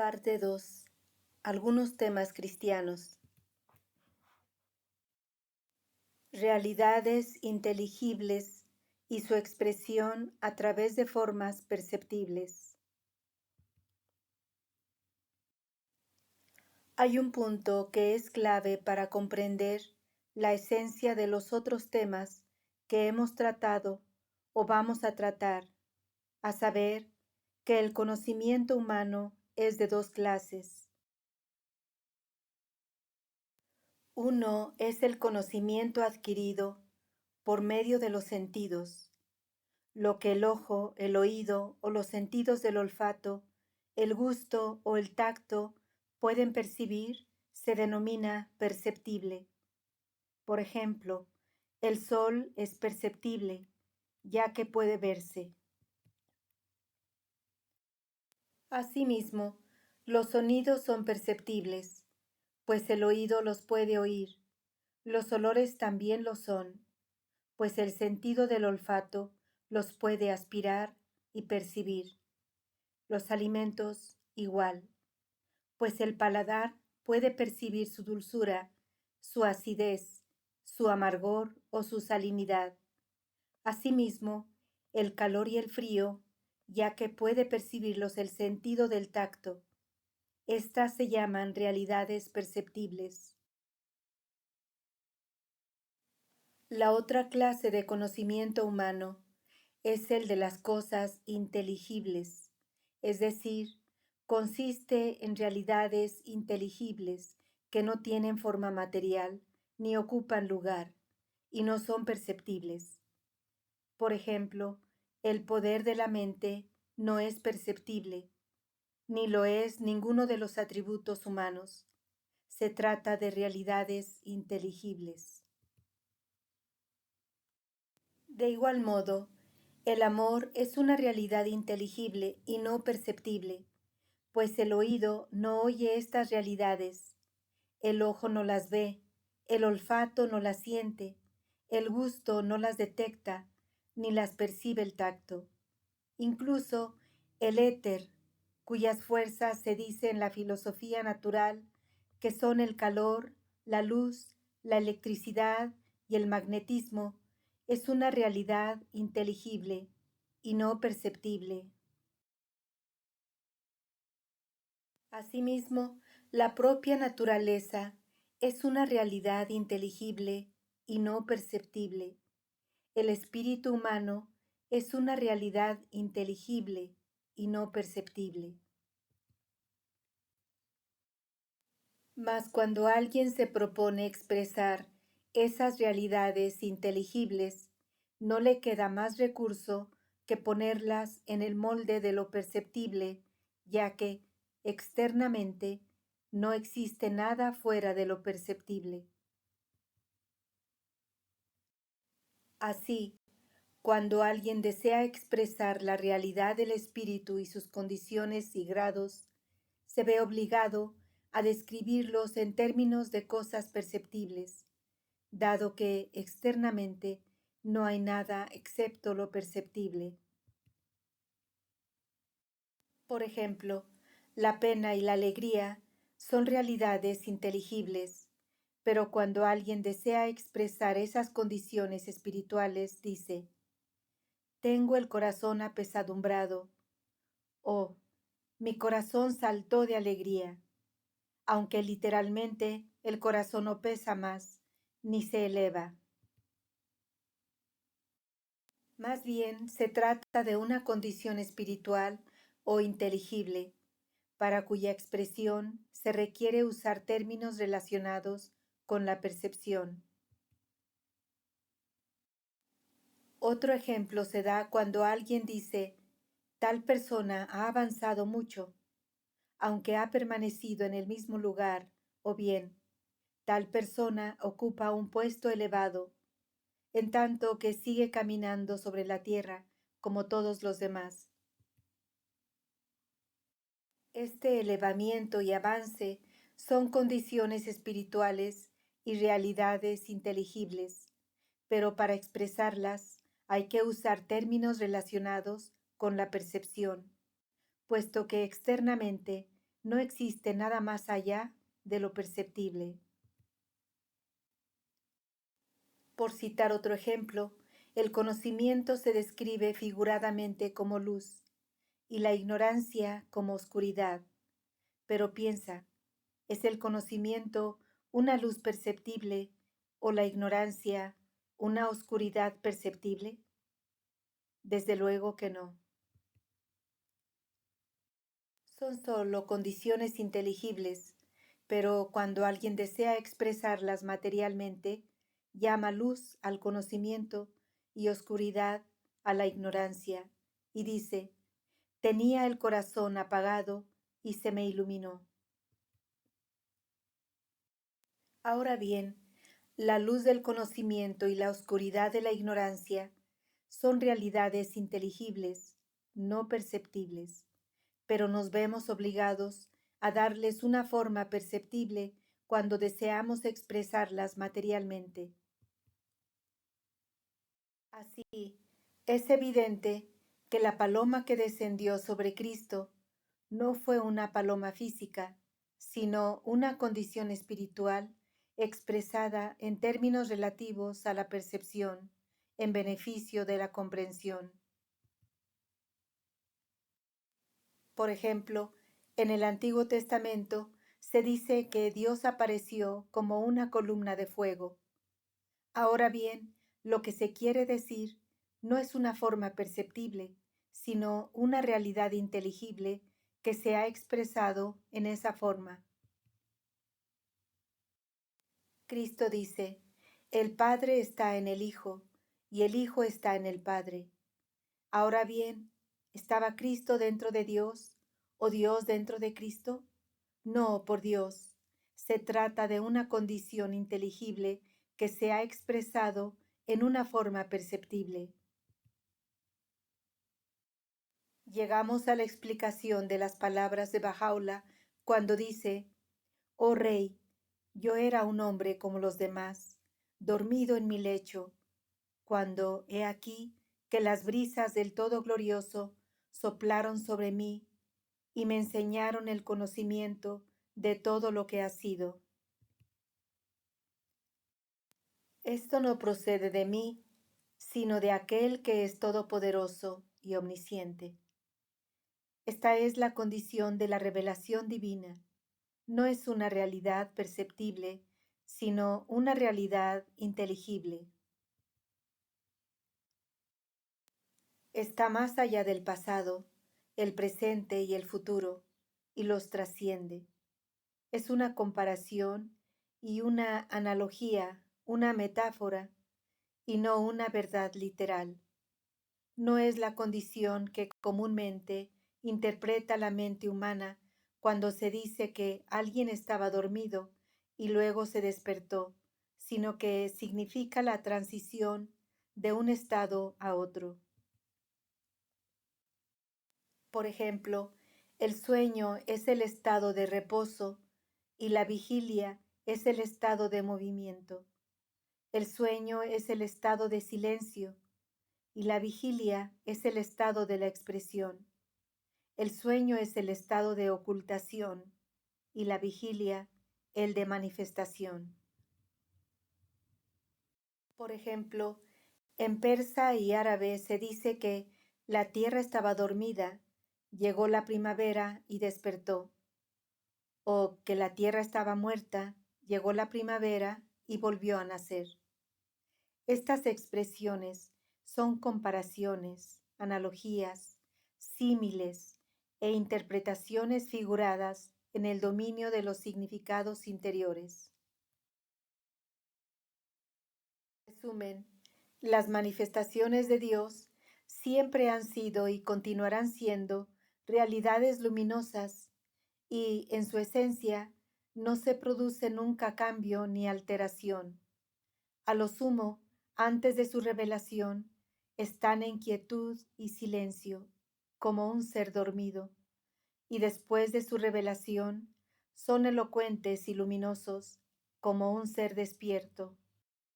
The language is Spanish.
Parte 2. Algunos temas cristianos. Realidades inteligibles y su expresión a través de formas perceptibles. Hay un punto que es clave para comprender la esencia de los otros temas que hemos tratado o vamos a tratar, a saber, que el conocimiento humano es de dos clases. Uno es el conocimiento adquirido por medio de los sentidos, lo que el ojo, el oído o los sentidos del olfato, el gusto o el tacto pueden percibir, se denomina perceptible. Por ejemplo, el sol es perceptible, ya que puede verse. Asimismo, los sonidos son perceptibles, pues el oído los puede oír. Los olores también lo son, pues el sentido del olfato los puede aspirar y percibir. Los alimentos igual, pues el paladar puede percibir su dulzura, su acidez, su amargor o su salinidad. Asimismo, el calor y el frío, ya que puede percibirlos el sentido del tacto. Estas se llaman realidades perceptibles. La otra clase de conocimiento humano es el de las cosas inteligibles, es decir, consiste en realidades inteligibles que no tienen forma material ni ocupan lugar y no son perceptibles. Por ejemplo, el poder de la mente no es perceptible, ni lo es ninguno de los atributos humanos. Se trata de realidades inteligibles. De igual modo, el amor es una realidad inteligible y no perceptible, pues el oído no oye estas realidades, el ojo no las ve, el olfato no las siente, el gusto no las detecta, ni las percibe el tacto. Incluso el éter, cuyas fuerzas se dice en la filosofía natural que son el calor, la luz, la electricidad y el magnetismo, es una realidad inteligible y no perceptible. Asimismo, la propia naturaleza es una realidad inteligible y no perceptible. El espíritu humano es una realidad inteligible y no perceptible. Mas cuando alguien se propone expresar esas realidades inteligibles, no le queda más recurso que ponerlas en el molde de lo perceptible, ya que, externamente, no existe nada fuera de lo perceptible. Así, cuando alguien desea expresar la realidad del espíritu y sus condiciones y grados, se ve obligado a describirlos en términos de cosas perceptibles, dado que externamente no hay nada excepto lo perceptible. Por ejemplo, la pena y la alegría son realidades inteligibles, pero cuando alguien desea expresar esas condiciones espirituales, dice: tengo el corazón apesadumbrado, o mi corazón saltó de alegría, aunque literalmente el corazón no pesa más, ni se eleva. Más bien se trata de una condición espiritual o inteligible, para cuya expresión se requiere usar términos relacionados con la percepción. Otro ejemplo se da cuando alguien dice: tal persona ha avanzado mucho, aunque ha permanecido en el mismo lugar, o bien, tal persona ocupa un puesto elevado, en tanto que sigue caminando sobre la tierra como todos los demás. Este elevamiento y avance son condiciones espirituales y realidades inteligibles, pero para expresarlas hay que usar términos relacionados con la percepción, puesto que externamente No existe nada más allá de lo perceptible. Por citar otro ejemplo, el conocimiento se describe figuradamente como luz y la ignorancia como oscuridad. Pero piensa, ¿es el conocimiento una luz perceptible o la ignorancia una oscuridad perceptible? Desde luego que no. Son solo condiciones inteligibles, pero cuando alguien desea expresarlas materialmente, llama luz al conocimiento y oscuridad a la ignorancia, y dice, tenía el corazón apagado y se me iluminó. Ahora bien, la luz del conocimiento y la oscuridad de la ignorancia son realidades inteligibles, no perceptibles, pero nos vemos obligados a darles una forma perceptible cuando deseamos expresarlas materialmente. Así, es evidente que la paloma que descendió sobre Cristo no fue una paloma física, sino una condición espiritual expresada en términos relativos a la percepción, en beneficio de la comprensión. Por ejemplo, en el Antiguo Testamento se dice que Dios apareció como una columna de fuego. Ahora bien, lo que se quiere decir no es una forma perceptible, sino una realidad inteligible que se ha expresado en esa forma. Cristo dice, el Padre está en el Hijo y el Hijo está en el Padre. Ahora bien, ¿estaba Cristo dentro de Dios o Dios dentro de Cristo? No, por Dios. Se trata de una condición inteligible que se ha expresado en una forma perceptible. Llegamos a la explicación de las palabras de Bahá'u'lláh cuando dice, oh Rey, yo era un hombre como los demás, dormido en mi lecho, cuando he aquí que las brisas del Todo Glorioso soplaron sobre mí y me enseñaron el conocimiento de todo lo que ha sido. Esto no procede de mí, sino de aquel que es todopoderoso y omnisciente. Esta es la condición de la revelación divina. No es una realidad perceptible, sino una realidad inteligible. Está más allá del pasado, el presente y el futuro, y los trasciende. Es una comparación y una analogía, una metáfora, y no una verdad literal. No es la condición que comúnmente interpreta la mente humana cuando se dice que alguien estaba dormido y luego se despertó, sino que significa la transición de un estado a otro. Por ejemplo, el sueño es el estado de reposo y la vigilia es el estado de movimiento. El sueño es el estado de silencio y la vigilia es el estado de la expresión. El sueño es el estado de ocultación y la vigilia el de manifestación. Por ejemplo, en persa y árabe se dice que la tierra estaba dormida, llegó la primavera y despertó, o que la tierra estaba muerta, llegó la primavera y volvió a nacer. Estas expresiones son comparaciones, analogías, símiles e interpretaciones figuradas en el dominio de los significados interiores. En resumen, las manifestaciones de Dios siempre han sido y continuarán siendo realidades luminosas y, en su esencia, no se produce nunca cambio ni alteración. A lo sumo, antes de su revelación, están en quietud y silencio, como un ser dormido, y después de su revelación, son elocuentes y luminosos, como un ser despierto.